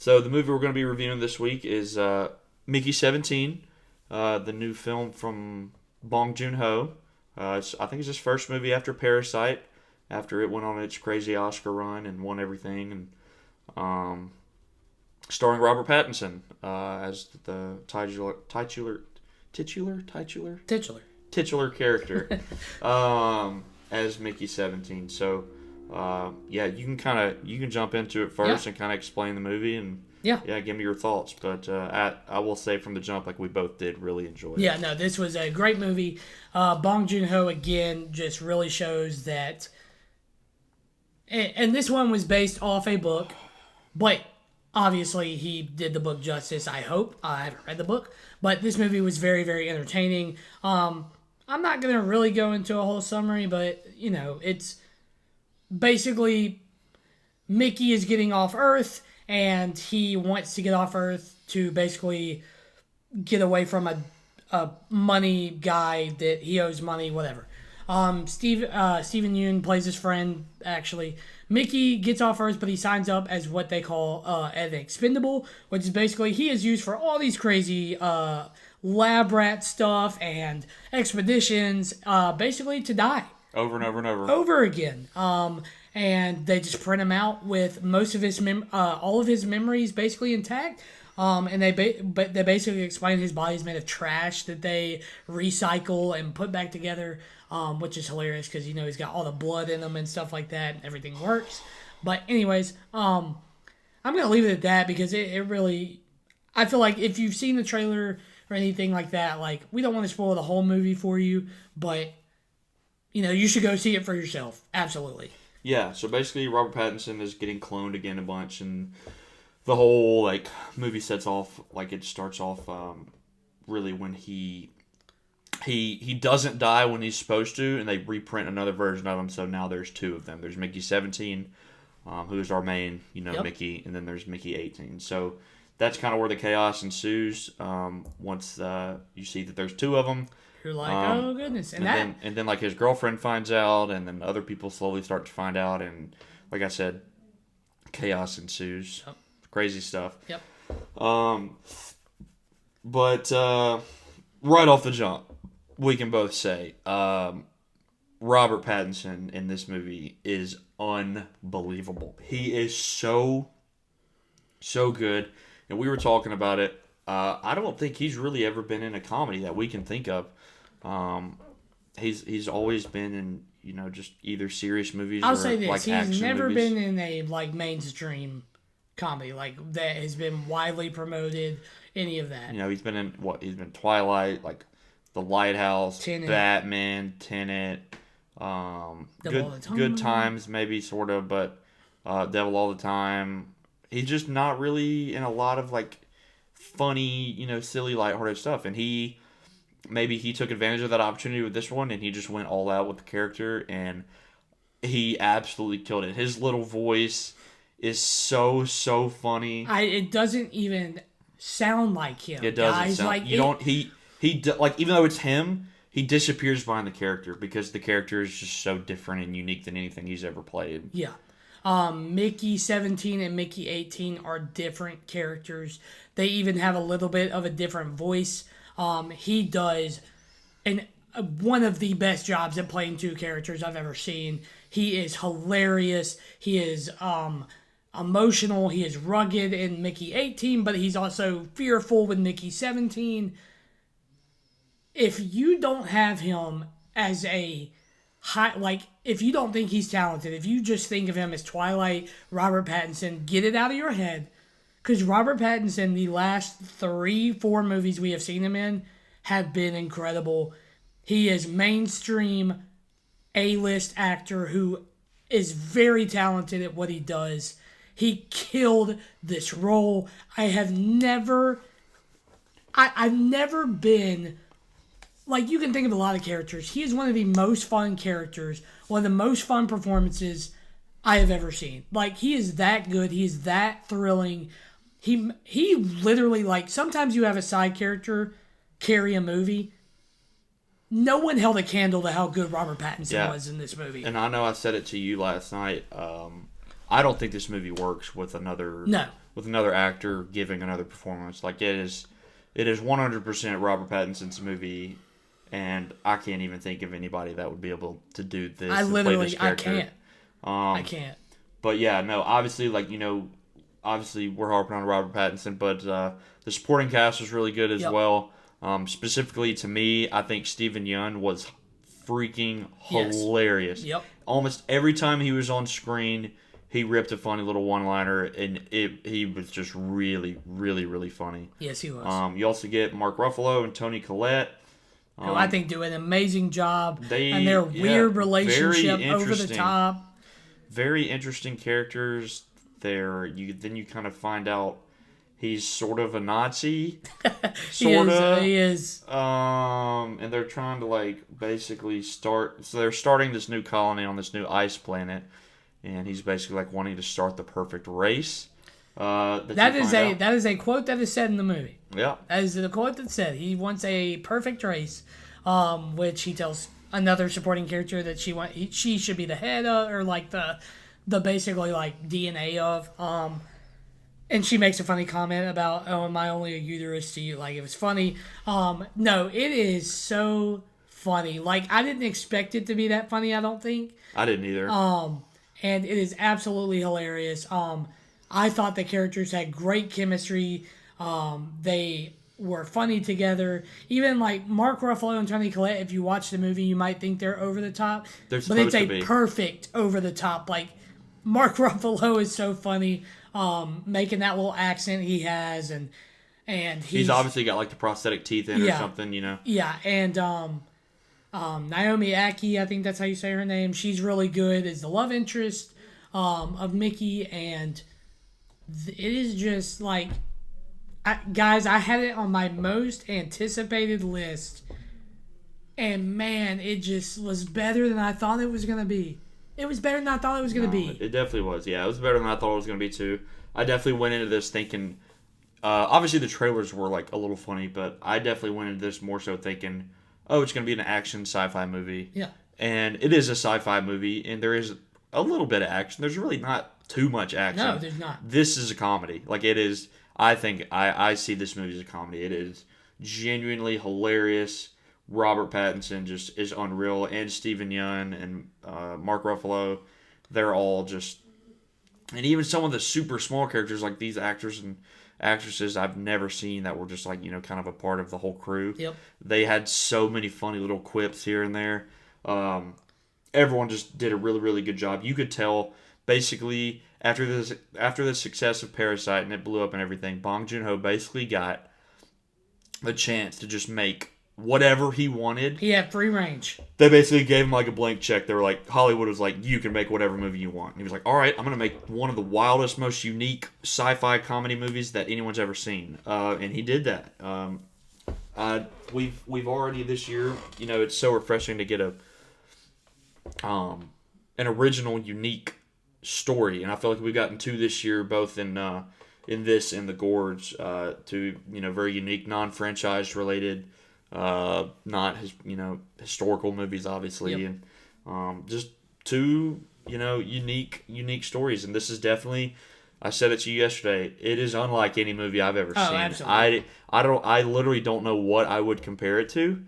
So the movie we're going to be reviewing this week is Mickey 17, the new film from Bong Joon-Ho. I think it's his first movie after Parasite, after it went on its crazy Oscar run and won everything, and starring Robert Pattinson as the titular character as Mickey 17. So you can jump into it first and kind of explain the movie and give me your thoughts. But I will say from the jump, like we both did, really enjoy it. Yeah, no, this was a great movie. Bong Joon-Ho again just really shows that, and this one was based off a book, but obviously he did the book justice. I hope. I haven't read the book, but this movie was very, very entertaining. I'm not gonna really go into a whole summary, but it's basically Mickey is getting off Earth, and he wants to get off Earth to basically get away from a money guy that he owes money, whatever. Steven Yeun plays his friend, actually. Mickey gets off Earth, but he signs up as what they call an expendable, which is basically he is used for all these crazy lab rat stuff and expeditions, basically to die. Over and over and over. Over again. And they just print him out with most of his all of his memories basically intact. And they basically explain his body's made of trash that they recycle and put back together, which is hilarious because he's got all the blood in him and stuff like that, and everything works. But anyways, I'm gonna leave it at that because it really, I feel like if you've seen the trailer or anything like that, like we don't want to spoil the whole movie for you, but you should go see it for yourself. Absolutely. Yeah. So basically, Robert Pattinson is getting cloned again a bunch, and the whole movie starts off really when he doesn't die when he's supposed to, and they reprint another version of him. So now there's two of them. There's Mickey 17, who's our main Mickey, and then there's Mickey 18. So that's kind of where the chaos ensues. Once you see that there's two of them, you're like, oh goodness, and then his girlfriend finds out, and then other people slowly start to find out, and like I said, chaos ensues. Yep. Crazy stuff. Yep. But right off the jump, we can both say Robert Pattinson in this movie is unbelievable. He is so good. And we were talking about it. I don't think he's really ever been in a comedy that we can think of. He's always been in just either serious movies I'll or say this. action He's never movies. been in a mainstream comedy that has been widely promoted. Any of that. He's been in He's been Twilight, The Lighthouse, Tenet. Batman, Tenet, Good Times, maybe sort of, but Devil All the Time. He's just not really in a lot of funny, silly, lighthearted stuff. And maybe he took advantage of that opportunity with this one, and he just went all out with the character, and he absolutely killed it. His little voice is so funny. It doesn't even sound like him. It doesn't sound. Even though it's him, he disappears behind the character because the character is just so different and unique than anything he's ever played. Yeah. Mickey 17 and Mickey 18 are different characters. They even have a little bit of a different voice. He does one of the best jobs at playing two characters I've ever seen. He is hilarious. He is emotional. He is rugged in Mickey 18, but he's also fearful with Mickey 17. If you don't have him as a if you don't think he's talented, if you just think of him as Twilight, Robert Pattinson, get it out of your head. Because Robert Pattinson, the last 3-4 movies we have seen him in, have been incredible. He is mainstream A-list actor who is very talented at what he does. He killed this role. I've never been... you can think of a lot of characters. He is one of the most fun characters, one of the most fun performances I have ever seen. He is that good. He is that thrilling. He literally, sometimes you have a side character carry a movie. No one held a candle to how good Robert Pattinson was in this movie. And I know I said it to you last night. I don't think this movie works with another with another actor giving another performance. Like it is 100% Robert Pattinson's movie, and I can't even think of anybody that would be able to do this. I can't. I can't. But yeah, no, obviously, obviously we're harping on Robert Pattinson, but the supporting cast was really good as well. Specifically to me, I think Steven Yeun was freaking hilarious. Yep. Almost every time he was on screen, he ripped a funny little one-liner, and he was just really, really, really funny. Yes, he was. You also get Mark Ruffalo and Toni Collette. Who I think do an amazing job, and their weird relationship over the top. Very interesting characters. Then you kind of find out he's sort of a Nazi. He is. And they're trying to basically start. So they're starting this new colony on this new ice planet, and he's basically wanting to start the perfect race. That is a quote that is said in the movie. Yeah, that is the quote that said he wants a perfect race, which he tells another supporting character that she should be the head of, or the basically DNA of. And she makes a funny comment about, "Oh, am I only a uterus to you?" It was funny. No, it is so funny. I didn't expect it to be that funny. I don't think. I didn't either. And it is absolutely hilarious. I thought the characters had great chemistry. They were funny together. Even Mark Ruffalo and Toni Collette, if you watch the movie, you might think they're over the top. But it's a perfect over the top. Mark Ruffalo is so funny, making that little accent he has, and he's obviously got the prosthetic teeth in or something, Yeah, and Naomi Aki, I think that's how you say her name. She's really good as the love interest of Mickey, and it is just guys, I had it on my most anticipated list, and man, it just was better than I thought it was gonna be. It was better than I thought it was gonna be. It definitely was. Yeah, it was better than I thought it was gonna be too. I definitely went into this thinking. Obviously, the trailers were a little funny, but I definitely went into this more so thinking, oh, it's gonna be an action sci-fi movie. Yeah. And it is a sci-fi movie, and there is a little bit of action. There's really not too much action. No, there's not. This is a comedy. It is. I think I see this movie as a comedy. It is genuinely hilarious. Robert Pattinson just is unreal, and Steven Yeun and Mark Ruffalo, they're all just, and even some of the super small characters, these actors and actresses I've never seen that were just kind of a part of the whole crew. Yep. They had so many funny little quips here and there. Everyone just did a really, really good job. You could tell basically after the success of Parasite and it blew up and everything, Bong Joon-Ho basically got the chance to just make whatever he wanted. He had free range. They basically gave him a blank check. They were Hollywood was you can make whatever movie you want. And he was all right, I'm going to make one of the wildest, most unique sci-fi comedy movies that anyone's ever seen. And he did that. We've already this year, it's so refreshing to get an original, unique story. And I feel we've gotten two this year, both in this and The Gorge, two, very unique, non-franchise related, not historical movies, obviously, yep. And just two unique stories. And this is definitely, I said it to you yesterday, it is unlike any movie I've ever seen. Absolutely. I literally don't know what I would compare it to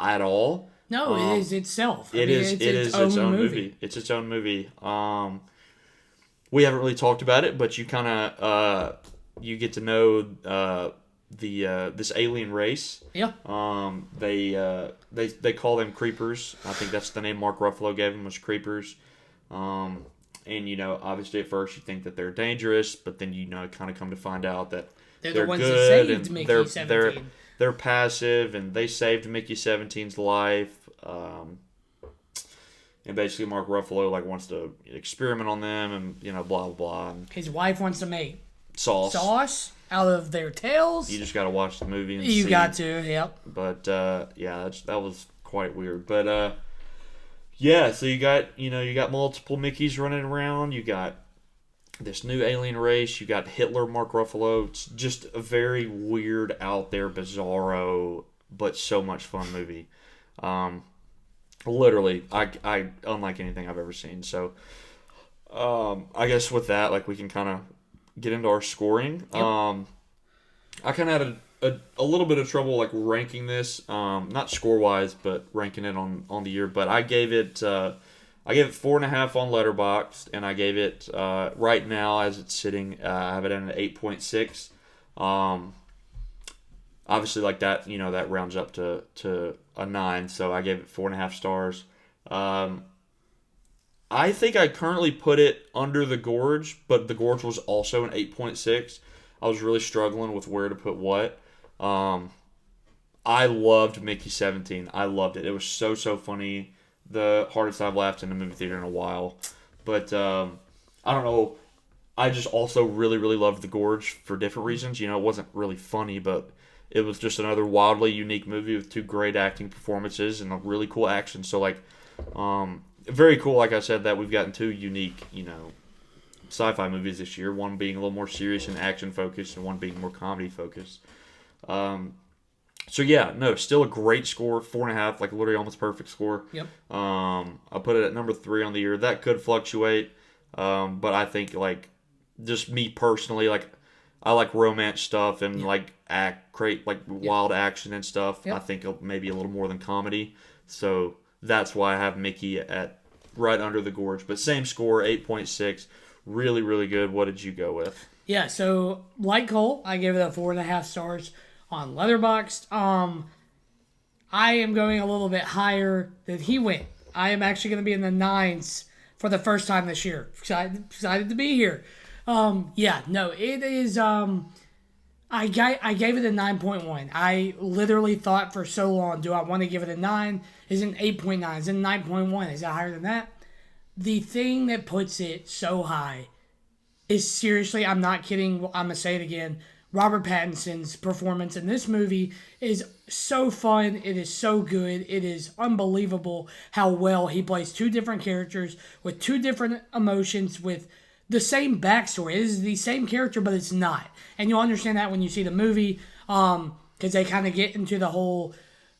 at all. No, it is itself. It is its own movie. It's its own movie. We haven't really talked about it, but you kind of you get to know this alien race. Yeah. They call them creepers. I think that's the name Mark Ruffalo gave them, was creepers. And obviously at first you think that they're dangerous, but then kind of come to find out that they're the ones good that saved and Mickey 17. They're passive, and they saved Mickey 17's life. And basically Mark Ruffalo wants to experiment on them, and blah blah blah. And his wife wants to make sauce out of their tails. You just got to watch the movie and you see. Got to, yep. But that was quite weird. But so you got multiple Mickeys running around. You got this new alien race. You got Hitler, Mark Ruffalo. It's just a very weird, out there, bizarro, but so much fun movie. Literally, I unlike anything I've ever seen. So, I guess with that, we can kind of get into our scoring. Yep. I kind of had a little bit of trouble like ranking this, not score wise, but ranking it on the year. But I gave it 4.5 on LetterBoxd, and I gave it right now as it's sitting. I have it at an 8.6. Obviously, like that, that rounds up to a 9. So I gave it 4.5 stars. I think I currently put it under The Gorge, but The Gorge was also an 8.6. I was really struggling with where to put what. I loved Mickey 17. I loved it. It was so funny. The hardest I've laughed in a movie theater in a while. But I don't know. I just also really loved The Gorge for different reasons. It wasn't really funny, but it was just another wildly unique movie with 2 great acting performances and a really cool action. So, like, very cool, like I said, that we've gotten 2 unique, sci-fi movies this year. One being a little more serious and action-focused, and one being more comedy-focused. So, yeah, no, still a great score, 4.5, like literally almost perfect score. Yep. I put it at number 3 on the year. That could fluctuate, but I think, like, just me personally, like, I like romance stuff and, like, create, like, wild action and stuff. Yep. I think maybe a little more than comedy. So that's why I have Mickey at right under The Gorge. But same score, 8.6. Really good. What did you go with? Yeah, so like Cole, I gave it a 4.5 stars on LetterBoxd. I am going a little bit higher than he went. I am actually going to be in the 9s for the first time this year. Excited to be here. It is. I gave it a 9.1. I literally thought for so long, do I want to give it a 9? Is it an 8.9? Is it a 9.1? Is it higher than that? The thing that puts it so high is, seriously, I'm not kidding, I'm going to say it again, Robert Pattinson's performance in this movie is so fun. It is so good. It is unbelievable how well he plays 2 different characters with 2 different emotions with the same backstory. It is the same character, but it's not. And you'll understand that when you see the movie, because they kind of get into the whole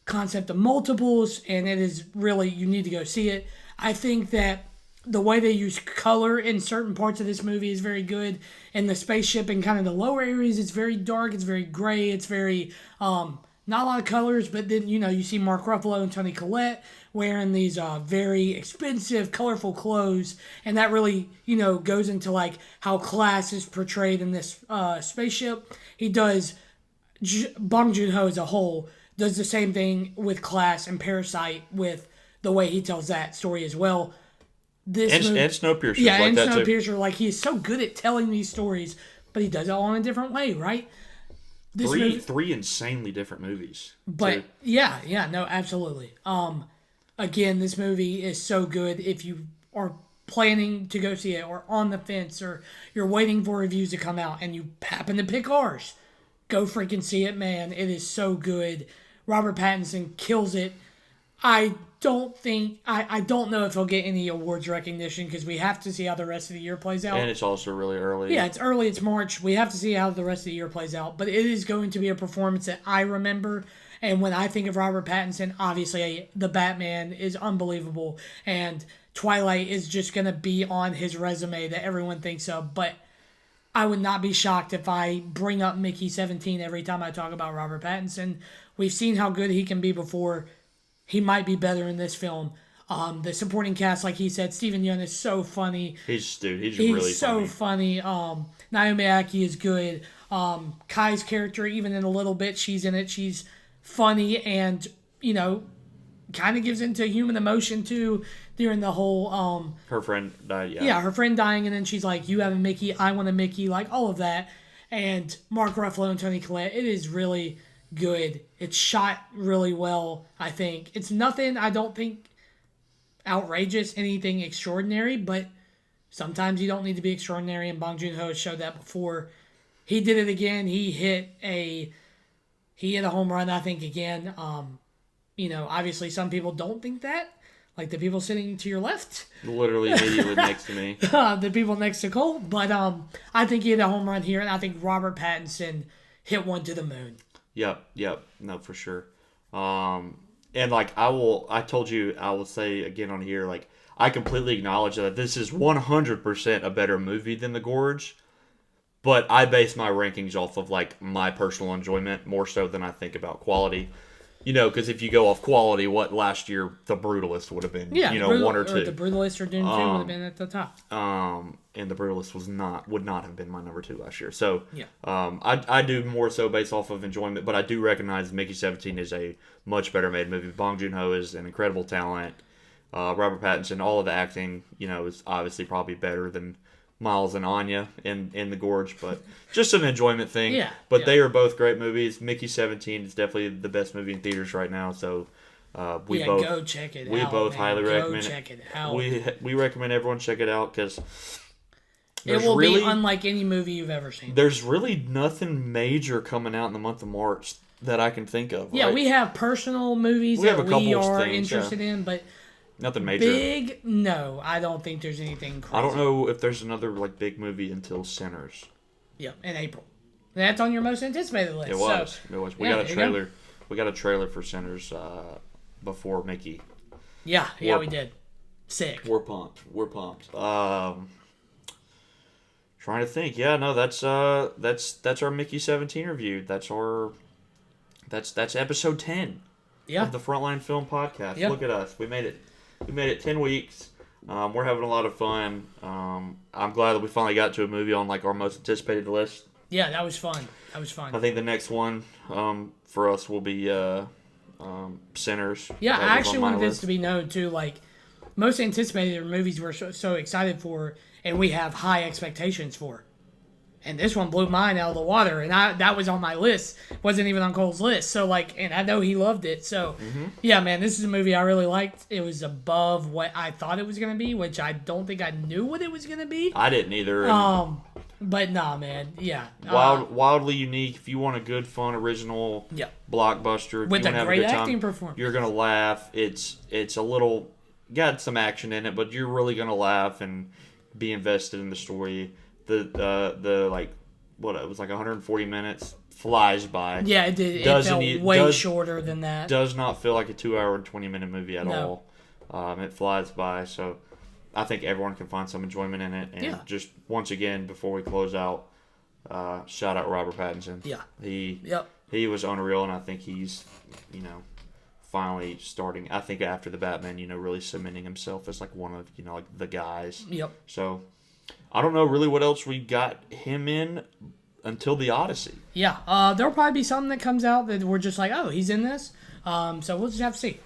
concept of multiples, and it is really, you need to go see it. I think that the way they use color in certain parts of this movie is very good. And the spaceship and kind of the lower areas, it's very dark, it's very gray, it's very, not a lot of colors, but then, you see Mark Ruffalo and Toni Collette wearing these very expensive, colorful clothes. And that really, goes into, like, how class is portrayed in this spaceship. He does, Bong Joon-Ho as a whole, does the same thing with class and Parasite with the way he tells that story as well. And Snowpiercer. Yeah, like and that Snowpiercer, too. like, he is so good at telling these stories, but he does it all in a different way, right? Three insanely different movies. But too. yeah, no, absolutely. Again, this movie is so good. If you are planning to go see it, or on the fence, or you're waiting for reviews to come out, and you happen to pick ours, go freaking see it, man. It is so good. Robert Pattinson kills it. I don't know if he'll get any awards recognition, because we have to see how the rest of the year plays out. And it's also really early. Yeah, it's early. It's March. We have to see how the rest of the year plays out. But it is going to be a performance that I remember. And when I think of Robert Pattinson, obviously the Batman is unbelievable. And Twilight is just going to be on his resume that everyone thinks of. But I would not be shocked if I bring up Mickey 17 every time I talk about Robert Pattinson. We've seen how good he can be before. He might be better in this film. The supporting cast, like he said, Stephen Yeun is so funny. He's really so funny. Naomi Aki is good. Kai's character, even in a little bit, she's in it. She's funny and, kind of gives into human emotion too during the whole... her friend died, yeah. Yeah, her friend dying, and then she's like, you have a Mickey, I want a Mickey, like all of that. And Mark Ruffalo and Toni Collette, it is really good. It's shot really well, I think. It's nothing, I don't think, outrageous, anything extraordinary, but sometimes you don't need to be extraordinary, and Bong Joon-Ho showed that before. He did it again. He hit a home run, I think, again. Obviously some people don't think that, like the people sitting to your left. Literally immediately next to me. The people next to Cole. But I think he hit a home run here, and I think Robert Pattinson hit one to the moon. Yep. No, for sure. And like I told you, I will say again on here, like I completely acknowledge that this is 100% a better movie than The Gorge. But I base my rankings off of like my personal enjoyment more so than I think about quality. Because if you go off quality, what last year The Brutalist would have been, Yeah, one or two. The Brutalist or Dune 2 would have been at the top. And The Brutalist would not have been my number 2 last year. So, Yeah. I do more so based off of enjoyment, but I do recognize Mickey 17 is a much better made movie. Bong Joon-Ho is an incredible talent. Robert Pattinson, all of the acting, is obviously probably better than Miles and Anya in The Gorge, but just an enjoyment thing. Yeah. But they are both great movies. Mickey 17 is definitely the best movie in theaters right now, so we both go check it out. We both highly recommend it. Check it out. We recommend everyone check it out because it will be unlike any movie you've ever seen. There's really nothing major coming out in the month of March that I can think of. Yeah, right? We have personal movies that we are interested in, but nothing major. Big? No, I don't think there's anything crazy. I don't know if there's another big movie until Sinners. Yeah, in April. That's on your most anticipated list. It was. We got a trailer. We got a trailer for Sinners before Mickey. Yeah, we did. Sick. We're pumped. Trying to think. Yeah, no, that's our Mickey 17 review. That's episode 10 of the Frontline Film Podcast. Yep. Look at us. We made it. 10 weeks. We're having a lot of fun. I'm glad that we finally got to a movie on our most anticipated list. Yeah, that was fun. I think the next one for us will be Sinners. Yeah, I actually wanted this to be known too. Most anticipated movies we're so excited for, and we have high expectations for. And this one blew mine out of the water, and that was on my list. Wasn't even on Cole's list. So, and I know he loved it. So, yeah, man, this is a movie I really liked. It was above what I thought it was going to be, which I don't think I knew what it was going to be. I didn't either. But nah, man, yeah. Wildly unique. If you want a good, fun, original blockbuster, with a great acting performance, you're gonna laugh. It's a little got some action in it, but you're really gonna laugh and be invested in the story. It was 140 minutes, flies by. Yeah, it did. It felt way shorter than that. Does not feel like a 2 hour and 20-minute movie at all. It flies by, so I think everyone can find some enjoyment in it. And just once again, before we close out, shout out Robert Pattinson. Yeah, he was unreal, and I think he's finally starting. I think after the Batman, really cementing himself as one of the guys. Yep. So I don't know really what else we got him in until the Odyssey. Yeah, there'll probably be something that comes out that we're just oh, he's in this. So we'll just have to see.